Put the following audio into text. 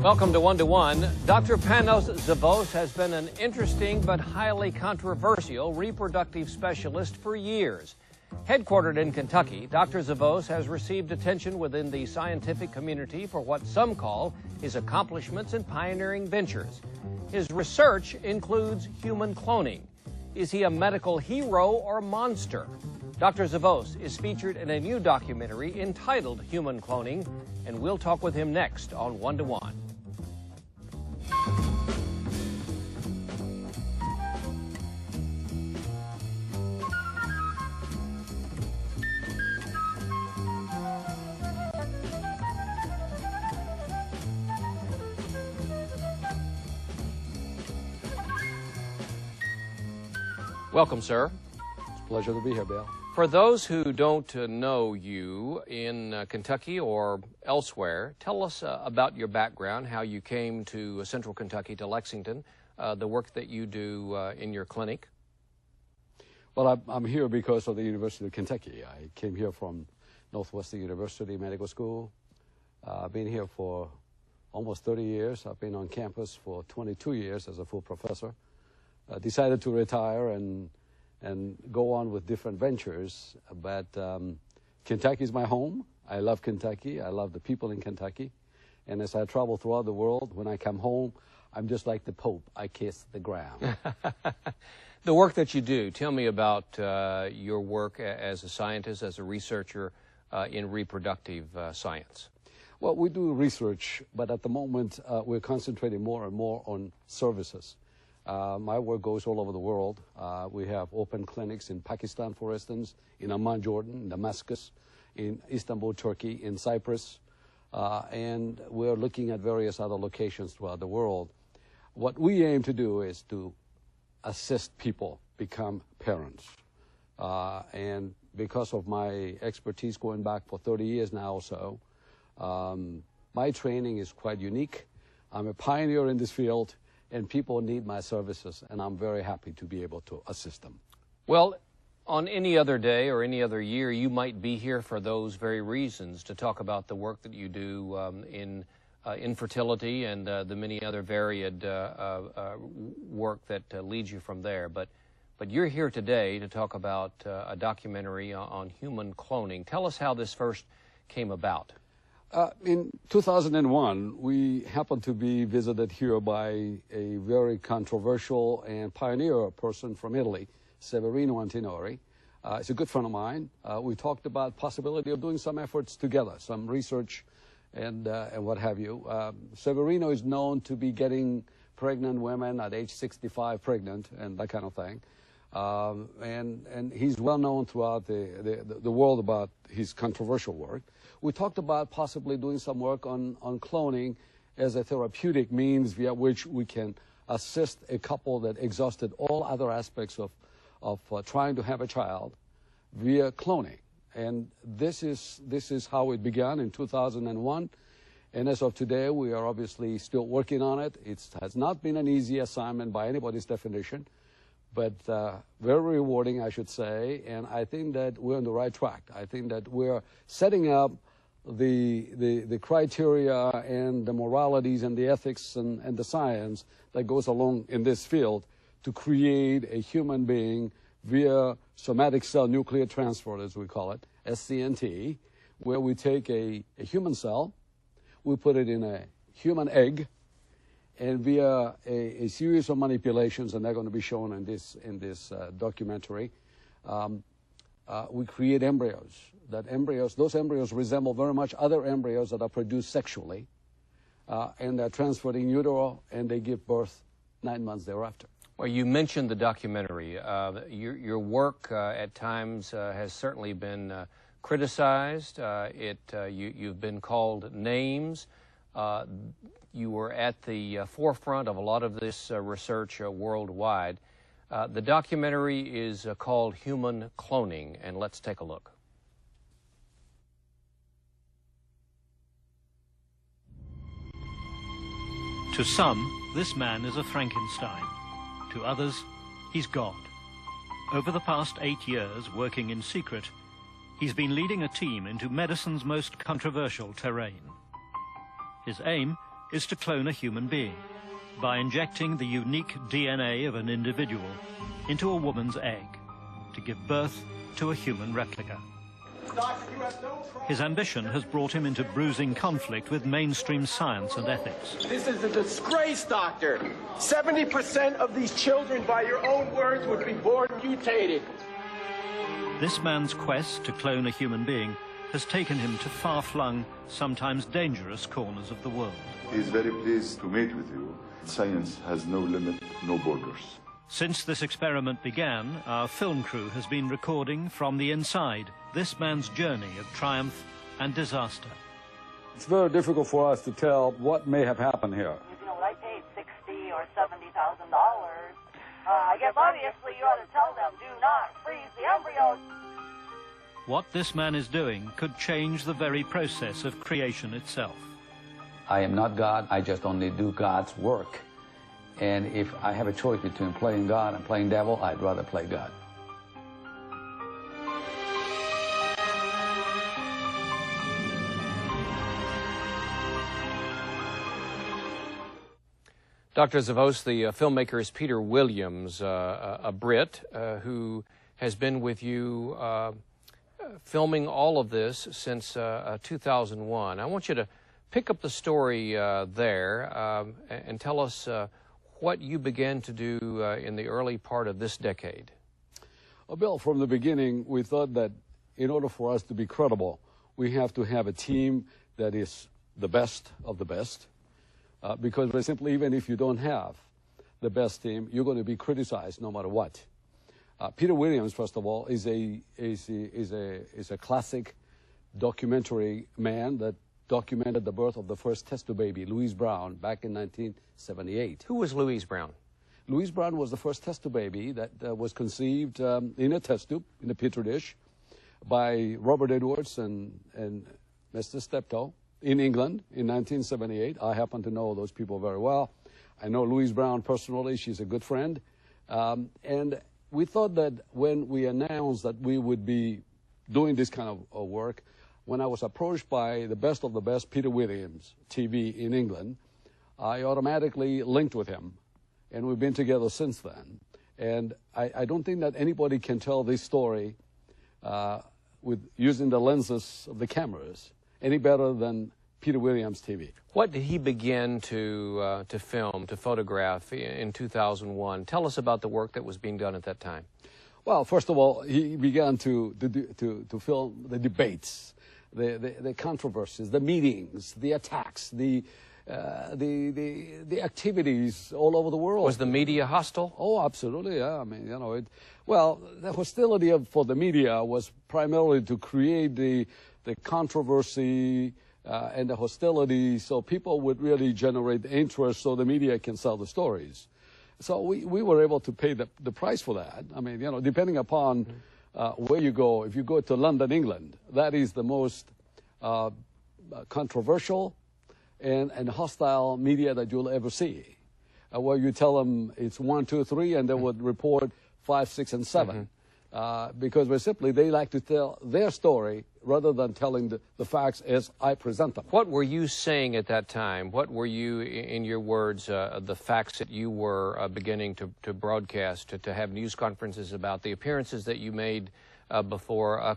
Welcome to One to One. Dr. Panos Zavos has been an interesting but highly controversial reproductive specialist for years. Headquartered in Kentucky, Dr. Zavos has received attention within the scientific community for what some call his accomplishments and pioneering ventures. His research includes human cloning. Is he a medical hero or monster? Dr. Zavos is featured in a new documentary entitled Human Cloning, and we'll talk with him next on One to One. Welcome, sir. It's a pleasure to be here, Bill. For those who don't know you in Kentucky or elsewhere, tell us about your background, how you came to Central Kentucky, to Lexington, the work that you do in your clinic. Well, I'm here because of the University of Kentucky. I came here from Northwestern University Medical School. I've been here for almost 30 years. I've been on campus for 22 years as a full professor. Decided to retire and go on with different ventures, but Kentucky is my home. I love Kentucky. I love the people in Kentucky. And as I travel throughout the world, when I come home, I'm just like the Pope. I kiss the ground. The work that you do, tell me about your work as a scientist, as a researcher in reproductive science. Well, we do research, but at the moment, we're concentrating more and more on services. My work goes all over the world. We have open clinics in Pakistan, for instance, in Amman, Jordan, in Damascus, in Istanbul, Turkey, in Cyprus, and we're looking at various other locations throughout the world. What we aim to do is to assist people become parents. And because of my expertise going back for 30 years now or so, my training is quite unique. I'm a pioneer in this field, and people need my services, and I'm very happy to be able to assist them. Well, on any other day or any other year, you might be here for those very reasons, to talk about the work that you do in infertility and the many other varied work that leads you from there. But you're here today to talk about a documentary on human cloning. Tell us how this first came about. In 2001, we happened to be visited here by a very controversial and pioneer person from Italy, Severino Antinori. He's a good friend of mine. We talked about possibility of doing some efforts together, some research and what have you. Severino is known to be getting pregnant women at age 65 pregnant and that kind of thing. And he's well known throughout the world about his controversial work. We talked about possibly doing some work on cloning as a therapeutic means via which we can assist a couple that exhausted all other aspects of trying to have a child via cloning. And this is how it began in 2001. And as of today, we are obviously still working on it. It has not been an easy assignment by anybody's definition, but very rewarding, I should say, and I think that we're on the right track. I think that we're setting up the criteria and the moralities and the ethics and the science that goes along in this field to create a human being via somatic cell nuclear transfer, as we call it, SCNT, where we take a human cell, we put it in a human egg, and via a series of manipulations, and they're going to be shown in this documentary, we create embryos. Those embryos resemble very much other embryos that are produced sexually, and they're transferred in utero, and they give birth 9 months thereafter. Well, you mentioned the documentary. Your work at times has certainly been criticized. You've been called names. You were at the forefront of a lot of this research worldwide. The documentary is called Human Cloning, and let's take a look. To some, this man is a Frankenstein. To others, he's God. Over the past 8 years, working in secret, he's been leading a team into medicine's most controversial terrain. His aim is to clone a human being by injecting the unique DNA of an individual into a woman's egg to give birth to a human replica. His ambition has brought him into bruising conflict with mainstream science and ethics. This is a disgrace, Doctor. 70% of these children, by your own words, would be born mutated. This man's quest to clone a human being has taken him to far-flung, sometimes dangerous corners of the world. He's very pleased to meet with you. Science has no limit, no borders. Since this experiment began, our film crew has been recording from the inside this man's journey of triumph and disaster. It's very difficult for us to tell what may have happened here. You know, I paid $60,000 or $70,000. I guess obviously you ought to tell them, do not freeze the embryos. What this man is doing could change the very process of creation itself. I am not God, I just only do God's work. And if I have a choice between playing God and playing devil, I'd rather play God. Dr. Zavos, the filmmaker is Peter Williams, a Brit who has been with you filming all of this since 2001. I want you to pick up the story there and tell us what you began to do in the early part of this decade. Well, Bill, from the beginning, we thought that in order for us to be credible, we have to have a team that is the best of the best. Because very simply, even if you don't have the best team, you're going to be criticized no matter what. Peter Williams, first of all, is a classic documentary man that documented the birth of the first test tube baby, Louise Brown, back in 1978. Who was Louise Brown? Louise Brown was the first test tube baby that was conceived in a test tube, in a petri dish, by Robert Edwards and Mr. Steptoe in England in 1978. I happen to know those people very well. I know Louise Brown personally. She's a good friend. And we thought that when we announced that we would be doing this kind of work, when I was approached by the best of the best, Peter Williams, TV in England, I automatically linked with him. And we've been together since then. And I don't think that anybody can tell this story with using the lenses of the cameras any better than Peter Williams TV. What did he begin to film, to photograph in 2001? Tell us about the work that was being done at that time. Well, first of all, he began to film the debates, the controversies, the meetings, the attacks, the activities all over the world. Was the media hostile? Oh, absolutely, yeah. I mean, you know, well, the hostility for the media was primarily to create the controversy and the hostility, so people would really generate interest so the media can sell the stories. So we were able to pay the price for that. I mean, you know, depending upon where you go, if you go to London, England, that is the most controversial and hostile media that you'll ever see, where you tell them it's 1, 2, 3, and they would report 5, 6, and 7. Because very simply, they like to tell their story rather than telling the facts as I present them. What were you saying at that time? What were you, in your words, the facts that you were beginning to broadcast, to have news conferences about, the appearances that you made before